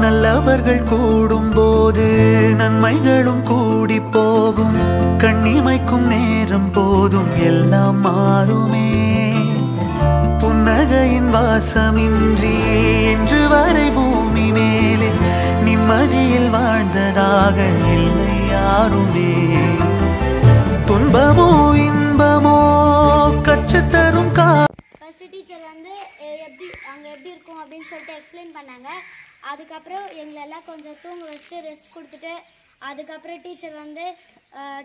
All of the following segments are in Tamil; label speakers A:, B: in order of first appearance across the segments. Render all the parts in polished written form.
A: நல்லவர்கள் கூடும்போது நன்மைகளும் கூடி போகும். கண்ணிமைக்கும் நேரம் போதும் எல்லாம் மாறுமே. புன்னகையின் வாசமின்றி என்று வரை பூமி மேலே நிம்மதியில் வாழ்ந்ததாக இல்லை யாருமே. துன்பமோ இன்பமோ கற்றுத்தரும்
B: ஃபர்ஸ்ட் டீச்சர் வந்து அங்கே எப்படி இருக்கும் அப்படின்னு சொல்லிட்டு எக்ஸ்பிளைன் பண்ணாங்க. அதுக்கப்புறம் எங்களெல்லாம் கொஞ்சம் தூங்க வச்சுட்டு ரெஸ்ட் கொடுத்துட்டு அதுக்கப்புறம் டீச்சர் வந்து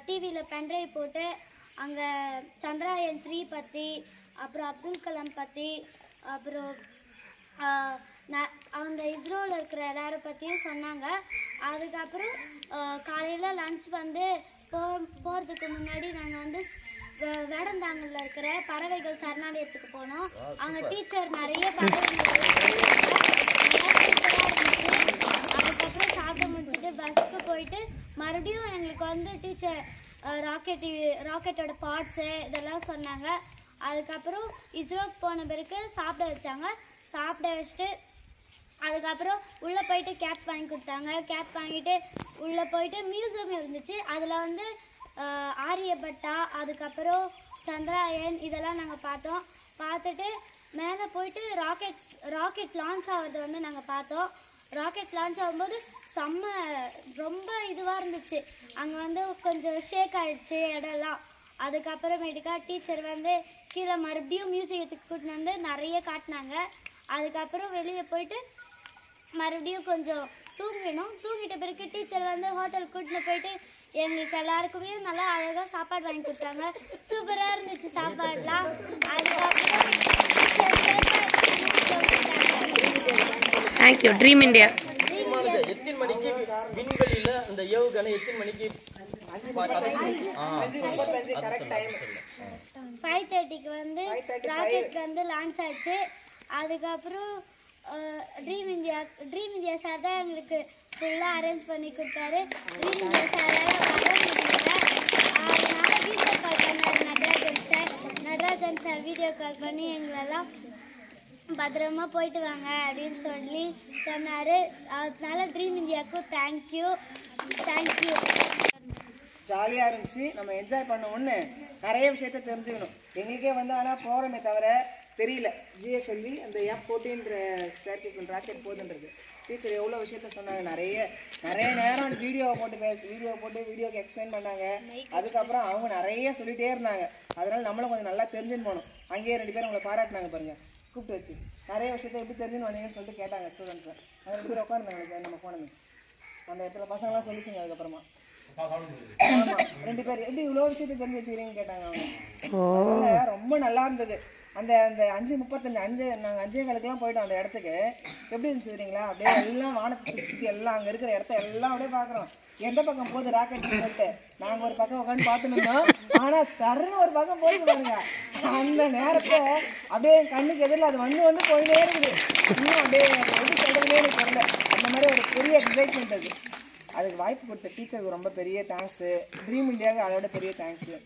B: டிவியில் பென்ட்ரைவ் போட்டு அங்கே சந்திராயன் 3 பற்றி அப்புறம் அப்துல் கலாம் பற்றி அப்புறம் அந்த இஸ்ரோவில் இருக்கிற எல்லாரும் பற்றியும் சொன்னாங்க. அதுக்கப்புறம் காலையில் லன்ச் வந்து போகிறதுக்கு முன்னாடி நாங்கள் வந்து வேடந்தாங்கலில் இருக்கிற பறவைகள் சரணாலயத்துக்கு போனோம். அங்கே டீச்சர் நிறைய அதுக்கப்புறம் சாப்பிட முடிச்சுட்டு பஸ்ஸுக்கு போயிட்டு மறுபடியும் எங்களுக்கு வந்து டீச்சர் ராக்கெட்டோட பார்ட்ஸு இதெல்லாம் சொன்னாங்க. அதுக்கப்புறம் இஸ்ரோக்கு போன பிறகு சாப்பிட வச்சாங்க. சாப்பிட வச்சுட்டு அதுக்கப்புறம் உள்ளே போயிட்டு கேப் வாங்கி கொடுத்தாங்க. கேப் வாங்கிட்டு உள்ளே போயிட்டு மியூசியம் இருந்துச்சு. அதில் வந்து ஆரியபட்டா அதுக்கப்புறம் சந்திராயன் இதெல்லாம் நாங்கள் பார்த்தோம். பார்த்துட்டு மேலே போயிட்டு ராக்கெட் லான்ச் ஆகிறது வந்து நாங்கள் பார்த்தோம். ராக்கெட் லான்ச் ஆகும்போது ரொம்ப இதுவாக இருந்துச்சு. அங்கே வந்து கொஞ்சம் ஷேக் ஆகிடுச்சு இடம்லாம். அதுக்கப்புறமேட்டுக்கா டீச்சர் வந்து கீழே மறுபடியும் மியூசியத்துக்கு கூட்டின்னு வந்து நிறைய காட்டினாங்க. அதுக்கப்புறம் வெளியே போயிட்டு மறுபடியும் கொஞ்சம் தூங்கிட்ட பிறகு டீச்சர் வந்து ஹோட்டலுக்கு கூட்டின்னு போயிட்டு எங்களுக்கு எல்லாருக்குமே நல்லா அழகாக சாப்பாடு வாங்கி கொடுத்தாங்க. சூப்பராக இருந்துச்சு சாப்பாடுலாம். அதுக்கப்புறம்
C: தேங்க்யூ. ட்ரீம் இந்தியா
D: எத்தனை மணிக்கு விண்வெளியில் அந்த ஏவுகணை எத்தனை மணிக்கு
B: 5:30க்கு வந்து ராக்கெட் வந்து லான்ச் ஆச்சு. அதுக்கப்புறம் ட்ரீம் இந்தியா சார் தான் எங்களுக்கு ஃபுல்லாக அரேஞ்ச் பண்ணி கொடுத்தாரு. ட்ரீம் இந்தியா சாரால் வர முடியல. அதனால வீடியோ கால் பண்ணார் நடராஜன் சார் வீடியோ கால் பண்ணி எங்களெல்லாம் பத்திரமா போயிட்டு வாங்க அப்படின்னு சொல்லி சொன்னார். அதனால ட்ரீம் இந்தியாவுக்கும் தேங்க்யூ.
E: ஜாலியாக இருந்துச்சு. நம்ம என்ஜாய் பண்ண ஒன்று நிறைய விஷயத்த தெரிஞ்சுக்கணும். எங்களுக்கே வந்து ஆனால் போகிறோமே தவிர தெரியல. ஜிஎஸ்எல்வி அந்த F-14 செயற்கைக்கோள் ராக்கெட் போகுதுன்றது டீச்சர் எவ்வளோ விஷயத்த சொன்னாங்க. நிறைய நேரம் வீடியோக்கு எக்ஸ்பிளைன் பண்ணாங்க. அதுக்கப்புறம் அவங்க நிறைய சொல்லிகிட்டே இருந்தாங்க. அதனால் நம்மளும் கொஞ்சம் நல்லா தெரிஞ்சுன்னு போனோம். அங்கேயே 2 பேரும் உங்களை பாராட்டினாங்க பாருங்கள், கூப்பிட்டு வச்சு நிறைய விஷயத்த எப்படி தெரிஞ்சுன்னு வந்தீங்கன்னு சொல்லிட்டு கேட்டாங்க ஸ்டூடெண்ட்ஸை. அது 2 பேர் உட்காந்துருந்தாங்க சார். நம்ம போனோமே அந்த இடத்துல பசங்களாம் சொல்லிச்சுங்க. அதுக்கப்புறமா 2 பேர் எப்படி இவ்வளோ விஷயத்தை தெரிஞ்சு வச்சுக்கிறீங்கன்னு கேட்டாங்க அவங்க. ரொம்ப நல்லா இருந்தது. அந்த 5:35 நாங்கள் 5:15 போயிட்டோம் அந்த இடத்துக்கு. எப்படி இருந்துச்சு தெரியுங்களா? அப்படியே எல்லாம் வானத்தை சுற்றி எல்லாம் அங்கே இருக்கிற இடத்த எல்லாம் அப்படியே பார்க்குறோம். எந்த பக்கம் போகுது ராக்கெட் சொல்லிட்டு நாங்கள் ஒரு பக்கம் உட்காந்து பார்த்துன்னு இருந்தோம். ஆனால் சருன்னு ஒரு பக்கம் போயிட்டு பாருங்க. அந்த நேரத்தை அப்படியே கண்ணுக்கு எதிரில் அது வந்து போயிட்டே இருக்குது. இன்னும் அப்படியே எப்படி சொல்கிறதுனே எனக்கு தெரியல. அந்த மாதிரி ஒரு பெரிய எக்ஸைட்மெண்ட் அது. அதுக்கு வாய்ப்பு கொடுத்த டீச்சருக்கு ரொம்ப பெரிய தேங்க்ஸு. ட்ரீம் இந்தியாவுக்கு அதோட பெரிய தேங்க்ஸு.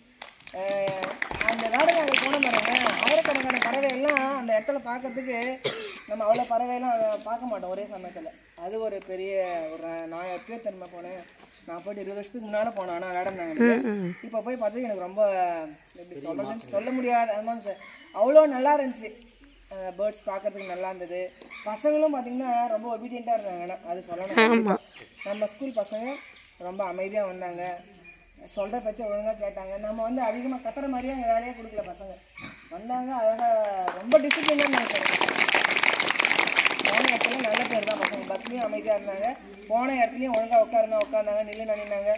E: அந்த நாடகம் அங்கே போன பாருங்க, ஆயிரக்கணக்கான பறவை எல்லாம் அந்த இடத்துல பார்க்கறதுக்கு நம்ம அவ்வளோ பறவையெல்லாம் பார்க்க மாட்டோம் ஒரே சமயத்தில். அது ஒரு பெரிய நான் எப்பயோ திரும்ப போனேன். நான் போய்ட்டு 20 வருஷத்துக்கு முன்னால் போனேன். ஆனால் வேடந்தாங்க. இப்போ போய் பார்த்தது எனக்கு ரொம்ப எப்படி சொல்கிறதுன்னு சொல்ல முடியாது. அது மாதிரி சார் அவ்வளோ நல்லா இருந்துச்சு. பேர்ட்ஸ் பார்க்கறதுக்கு நல்லா இருந்தது. பசங்களும் பார்த்திங்கன்னா ரொம்ப ஒபீடியண்ட்டாக இருந்தாங்க. அது சொல்லணும். நம்ம ஸ்கூல் பசங்க ரொம்ப அமைதியாக வந்தாங்க. சொல்கிற பற்றி ஒழுங்காக கேட்டாங்க. நம்ம வந்து அதிகமாக கத்துற மாதிரியே அங்கே வேலையே கொடுக்கல. பசங்க வந்தாங்க அழகாக ரொம்ப டிசிப்ளினாக இருந்தாங்க. போன இடத்துல நல்ல பேர் தான் பசங்க. பஸ்லேயும் அமைதியாக இருந்தாங்க. போன இடத்துலையும் ஒழுங்காக உட்காந்தாங்க, நின்னாங்க,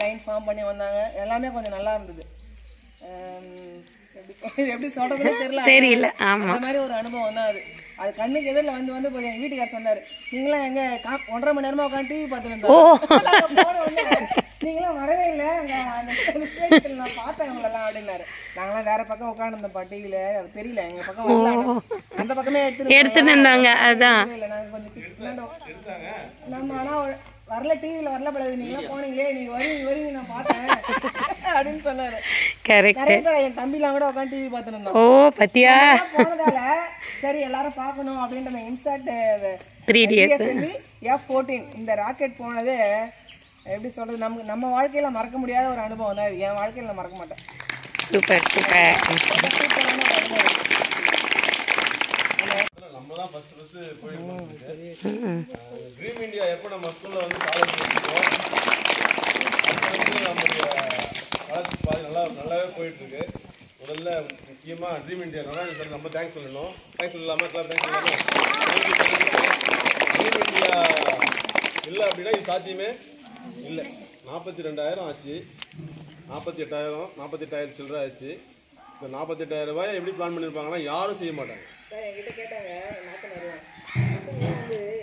E: லைன் ஃபார்ம் பண்ணி வந்தாங்க. எல்லாமே கொஞ்சம் நல்லா இருந்தது. எப்படி சொல்கிறதுனே தெரியல. அந்த மாதிரி ஒரு அனுபவம் தான் அது. அது கண்ணுக்கு எதிரில் வந்து போய் எங்கள் வீட்டுக்கார் சொன்னார், நீங்களாம் எங்கே 1.5 மணி நேரமாக உட்காந்து டிவி பார்த்துருந்தோம், நீங்களாம் வரவே இல்லை, அந்த நான் பார்த்தேன் உங்களெல்லாம் அப்படின்னாரு. நாங்களாம் வேற பக்கம் உட்காந்துருந்தோம்ப்பா டிவியில், தெரியல எங்கள் பக்கம் அந்த பக்கமே எடுத்துருந்தாங்க. அதான் நாங்கள் கொஞ்சம் நம்ம ஆனால் வரல, டிவியில் வரல பழகுது, நீங்களாம் போனீங்களே, நீங்க வருவீங்க நான் பார்த்தேன் அப்படின்னு சொன்னாரு. என் தம்பிலாம் கூட உட்காந்து டிவி பார்த்துருந்தோம். ஓ பத்தியா போனதால சரி எல்லாரும் பார்க்கணும் அப்படின்ற இன்ஸ்டாட் GSLV F14 இந்த ராக்கெட் போனது எப்படி சொல்றது, நம்ம வாழ்க்கையில மறக்க முடியாத ஒரு அனுபவம் தான். என் வாழ்க்கையில நான் மறக்க மாட்டேன்.
C: Super super.
F: நம்ம தான் ஃபர்ஸ்ட் போயிருக்கோம். ட்ரீம் இந்தியா எப்போ நம்ம ஸ்கூல்ல வந்து காலேஜ் படிச்சோம், அப்போ வந்து நம்மளுடைய காலேஜ் பாதி நல்லாவே போயிட்டு இருக்கு. முதல்ல முக்கியமா ட்ரீம் இந்தியா நடராஜன் சார் ரொம்ப தேங்க்ஸ் சொல்லணும். தேங்க்ஸ் சொல்லலாமா? தேங்க்ஸ் சொல்லலாமா? ட்ரீம் இந்தியா இல்லை அப்படின்னா இது சாத்தியமே இல்லை. 42,000 ஆச்சு, 48,000 சில்லறை ஆச்சு. இந்த 48,000 ரூபாய் எப்படி பிளான் பண்ணியிருப்பாங்கன்னா யாரும் செய்ய மாட்டாங்க.
E: சார் என்கிட்ட கேட்டாங்க,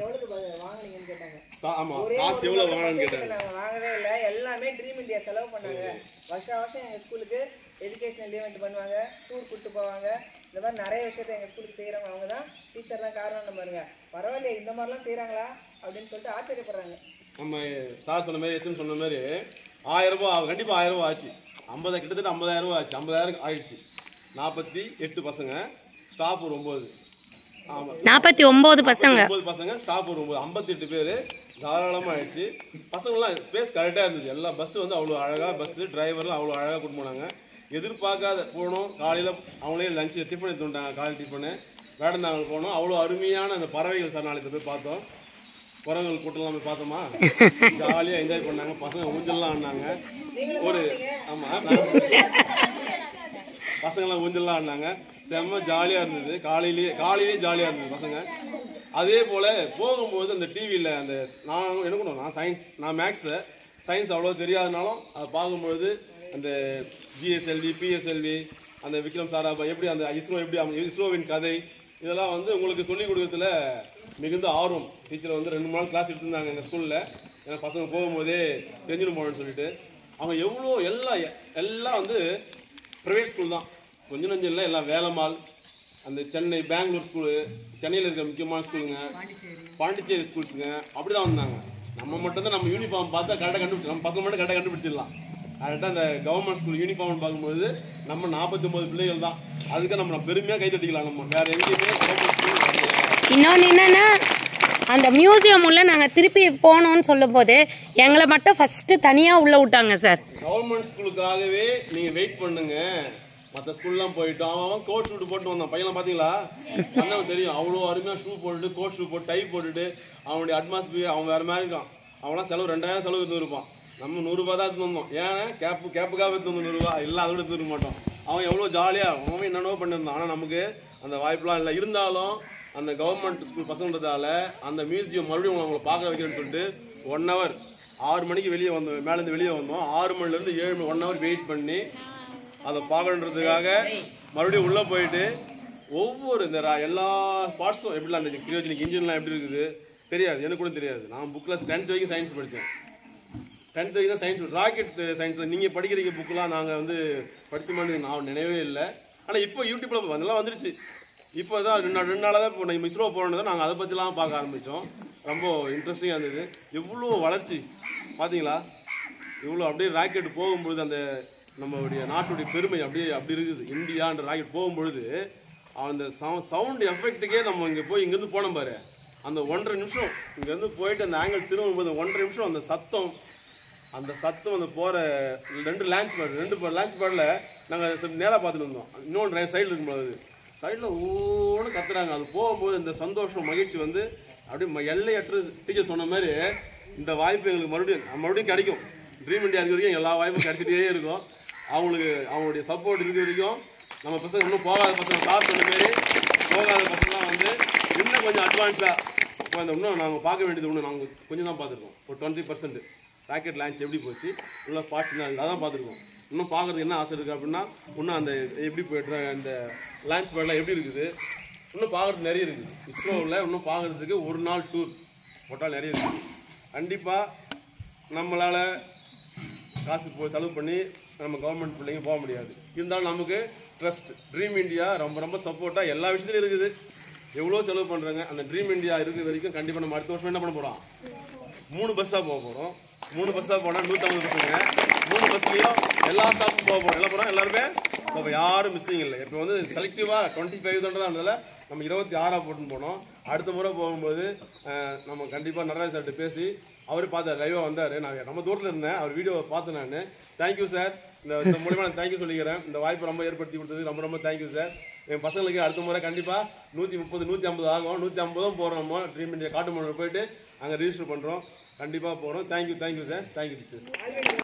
E: எவ்வளவு வாங்கினீங்கன்னு கேட்டாங்க.
F: ஆமா, காசு எவ்வளவு வாங்கினீங்கன்னு கேட்டாங்க.
E: நாங்கள் வாங்கவே இல்லை, எல்லாமே ட்ரீம் இந்தியா செலவு பண்ணாங்க. வருஷம் எங்கள் ஸ்கூலுக்கு எஜுகேஷனல் ஈவெண்ட் பண்ணுவாங்க, டூர் கூப்பிட்டு போவாங்க. இந்த மாதிரி நிறைய விஷயத்த எங்கள் ஸ்கூலுக்கு செய்கிறவங்க அவங்க தான். டீச்சர் தான் காரணம்னு பாருங்க. பரவாயில்லையே இந்த மாதிரிலாம் செய்கிறாங்களா அப்படின்னு சொல்லிட்டு ஆச்சரியப்படுறாங்க.
F: நம்ம சார் சொன்ன மாதிரி எச்சுன்னு சொன்ன மாதிரி 1000 ரூபாய் கண்டிப்பாக 1000 ரூபாய் ஆச்சு. கிட்டத்தட்ட 50,000 ரூபாய் ஆச்சு. 50,000 ஆயிடுச்சு. 48 பசங்க, ஸ்டாஃப் ஒரு 9. ஆமாம்,
C: 49 பசங்க,
F: 9 பசங்க, ஸ்டாஃப் ஒரு 9, 58 பேர் தாராளமாக ஆயிடுச்சு. பசங்களாம் ஸ்பேஸ் கரெக்டாக இருந்தது. எல்லா பஸ்ஸு வந்து அவ்வளோ அழகாக, பஸ்ஸு டிரைவர்லாம் அவ்வளோ அழகாக கூட்டு போனாங்க. எதிர்பார்க்காத போனோம். காலையில் அவங்களே லஞ்சு டிஃபன் எடுத்து வந்துட்டாங்க. காலையில் டிஃபனு வேடந்தாங்க போனோம். அவ்வளோ அருமையான அந்த பறவைகள் சரணாலயத்தை போய் பார்த்தோம். குரங்குகள் கூட்டம்லாம் போய் பார்த்தோமா, ஜாலியாக என்ஜாய் பண்ணாங்க. பசங்க ஊஞ்சல்லாம் ஆடினாங்க. ஆமாம், பசங்களாம் ஊஞ்சல்லாம் ஆடினாங்க. செம்ம ஜாலியாக இருந்தது. காலையிலேயே ஜாலியாக இருந்தது பசங்க. அதே போல் போகும்போது அந்த டிவியில் அந்த நான் சயின்ஸ், நான் மேக்ஸு, சயின்ஸ் அவ்வளோ தெரியாதனாலும் அதை பார்க்கும்பொழுது அந்த GSLV PSLV அந்த விக்ரம் சாராபாய் எப்படி அந்த இஸ்ரோவின் கதை இதெல்லாம் வந்து உங்களுக்கு சொல்லிக் கொடுக்கறதுல மிகுந்த ஆர்வம். டீச்சர் வந்து 2 நாள் கிளாஸ் எடுத்திருந்தாங்க எங்கள் ஸ்கூலில். ஏன்னா பசங்க போகும்போதே தெரிஞ்சிடும் போகணும்னு சொல்லிட்டு. அவங்க எவ்வளோ எல்லாம் வந்து ப்ரைவேட் ஸ்கூல் தான், கொஞ்சம் நஞ்சம் இல்லை. எல்லாம் வேலம்மாள், அந்த சென்னை, பெங்களூர் ஸ்கூலு, சென்னையில் இருக்கிற முக்கியமான ஸ்கூலுங்க, பாண்டிச்சேரி ஸ்கூல்ஸுங்க, அப்படி தான் வந்தாங்க. நம்ம மட்டும்தான் நம்ம யூனிஃபார்ம் பார்த்தா கரெக்டாக கண்டுபிடிச்சிடலாம். நம்ம பசங்க மட்டும் கரெக்டாக கண்டுபிடிச்சிடலாம். கரெக்டாக அந்த கவர்மெண்ட் ஸ்கூல் யூனிஃபார்ம் பார்க்கும்போது நம்ம 49 பிள்ளைகள் தான். அதுக்கு நம்ம பெருமையாக கை தட்டிக்கலாம். நம்ம வேற எங்கேயுமே கவர்மெண்ட் ஸ்கூல்.
C: இன்னொன்று என்னன்னா, அந்த மியூசியம் உள்ள நாங்கள் திருப்பி போனோம்னு சொல்லும் போது எங்களை மட்டும் ஃபர்ஸ்ட் தனியாக உள்ள விட்டாங்க சார்.
F: கவர்மெண்ட் ஸ்கூலுக்காகவே நீங்கள் வெயிட் பண்ணுங்க. மற்ற ஸ்கூல்லாம் போயிட்டோம். அவன் கோட் ஷூட் போட்டு வந்தான் பையன், பார்த்தீங்களா? அண்ணன் தெரியும், அவ்வளோ அருமையாக ஷூ போட்டுட்டு, கோட் ஷூ போட்டு, டை போட்டுட்டு, அவனுடைய அட்மாஸ்பியர் அவன் வேறு மாதிரி இருக்கான். அவனா செலவு 2,000 செலவு இருந்துருப்பான். நம்ம 100 ரூபா தான் எடுத்து வந்தோம். ஏன்னா கேப்புக்காக எடுத்து 100 ரூபா இல்லை, அதோட எடுத்துருக்க மாட்டோம். அவன் எவ்வளோ ஜாலியாக அவன் என்னென்னவோ பண்ணியிருந்தான். ஆனால் நமக்கு அந்த வாய்ப்புலாம் இல்லை. இருந்தாலும் அந்த கவர்மெண்ட் ஸ்கூல் பசங்கன்றதால அந்த மியூசியம் மறுபடியும் அவங்களை பார்க்க வைக்கிறேன்னு சொல்லிட்டு 1 hour 6 மணிக்கு வெளியே வந்தோம். மேலேருந்து வெளியே வந்தோம். 6 மணிலேருந்து 7 மணி 1 hour வெயிட் பண்ணி அதை பார்க்கணுன்றதுக்காக மறுபடியும் உள்ளே போயிட்டு ஒவ்வொரு இந்த எல்லா பார்ட்ஸும் எப்படிலாம் அந்த கிரியோஜெனிக் இன்ஜின்லாம் எப்படி இருக்குது தெரியாது, எனக்கு கூட தெரியாது. நான் புக்கில் 10th வரைக்கும் சயின்ஸ் படித்தேன். 10th வரைக்கும் தான் சயின்ஸ், ராக்கெட் சயின்ஸ். நீங்கள் படிக்கிறீங்க புக்கெலாம் நாங்கள் வந்து படித்தோம்னு நான் நினைவே இல்லை. ஆனால் இப்போ யூடியூப்பில் அதெல்லாம் வந்துருச்சு. இப்போ தான் 2 நாளாக தான் இப்போ நம்ம இஸ்ரோ போனது நாங்கள் அதை பற்றிலாம் பார்க்க ஆரம்பித்தோம். ரொம்ப இன்ட்ரெஸ்டிங்காக இருந்தது. எவ்வளோ வளர்ச்சி பார்த்தீங்களா? இவ்வளோ அப்படியே ராக்கெட் போகும்பொழுது அந்த நம்மளுடைய நாட்டுடைய பெருமை அப்படி இருக்குது. இந்தியான்ற ராக்கெட் போகும்பொழுது அந்த சவுண்ட் எஃபெக்ட்டுக்கே நம்ம இங்கேருந்து போனோம் பாரு, அந்த 1.5 நிமிஷம் இங்கேருந்து போயிட்டு அந்த ஆங்கிள் திரும்பும்போது 1.5 நிமிஷம் அந்த சத்தம் அந்த போகிற 2 லான்ச் பேடில் நாங்கள் நேராக பார்த்துட்டு இருந்தோம். இன்னொன்று சைடில் இருக்கும்போது சைடில் ஓன்னு கத்துறாங்க. அது போகும்போது இந்த சந்தோஷம் மகிழ்ச்சி வந்து அப்படியே எல்லையற்றது. டீச்சர் சொன்ன மாதிரி இந்த வாய்ப்பு எங்களுக்கு மறுபடியும் கிடைக்கும். ட்ரீம் இந்தியா இருக்கிற வரைக்கும் எல்லா வாய்ப்பும் கிடைச்சிட்டே இருக்கும். அவங்களுடைய சப்போர்ட் இருக்கிற வரைக்கும் நம்ம பசங்க இன்னும் போகாத பசங்க, சார் சொன்ன மாரி போகாத பசங்களாம் வந்து இன்னும் கொஞ்சம் அட்வான்ஸாக இப்போ இன்னும் நாங்கள் பார்க்க வேண்டியது ஒன்று நாங்கள் கொஞ்சம் தான் பார்த்துருக்கோம். ஒரு 20% ராக்கெட் லான்ச் எப்படி போச்சு, உள்ள பார்ட்ஸ் தான் அதான் பார்த்துருக்கோம். இன்னும் பார்க்குறதுக்கு என்ன ஆசை இருக்குது அப்படின்னா, இன்னும் அந்த எப்படி போய்ட்டு அந்த லான்ச் பேடெலாம் எப்படி இருக்குது இன்னும் பார்க்குறதுக்கு நிறைய இருக்குது. இஸ்ரோவில் இன்னும் பார்க்குறதுக்கு ஒரு நாள் டூர் போட்டால் நிறைய இருக்குது. கண்டிப்பாக நம்மளால் காசு செலவு பண்ணி நம்ம கவர்மெண்ட் பிள்ளைங்க போக முடியாது. இருந்தாலும் நமக்கு ட்ரஸ்ட் ட்ரீம் இந்தியா ரொம்ப சப்போர்ட்டாக எல்லா விஷயத்துலையும் இருக்குது. எவ்வளோ செலவு பண்ணுறாங்க. அந்த ட்ரீம் இந்தியா இருக்கிற வரைக்கும் கண்டிப்பாக நம்ம அடுத்த வருஷம் என்ன பண்ண போகிறோம், 3 பஸ்ஸாக போக போகிறோம். 3 பஸ்ஸாக போனால் 150 பசங்க, 3 பஸ்லையும் எல்லா ஸ்டாஃபும் போக போகிறோம். எல்லாருமே இப்போ யாரும் மிஸ்ஸிங் இல்லை. இப்போ வந்து செலக்டிவாக 25 இருந்ததில் நம்ம 26 போட்டுன்னு போனோம். அடுத்த முறை போகும்போது நம்ம கண்டிப்பாக நடராஜ் சார்கிட்ட பேசி அவரு பார்த்தார், லைவாக வந்தார். நான் நம்ம தூரத்தில் இருந்தேன், அவர் வீடியோவை பார்த்தேன் நான். தேங்க்யூ சார், இந்த மூலிமா நான் தேங்க்யூ சொல்லிக்கிறேன். இந்த வாய்ப்பு ரொம்ப ஏற்படுத்தி கொடுத்தது ரொம்ப ரொம்ப தேங்க்யூ சார். என் பசங்களுக்கு அடுத்த முறை கண்டிப்பாக 130 150 ஆகும். 150 போகிறோம். நம்ம ட்ரீட்மெண்ட் காட்டுமலையில் போயிட்டு அங்கே ரிஜிஸ்டர் பண்ணுறோம். கண்டிப்பாக போகிறோம். Thank you sir. Thank you teachers.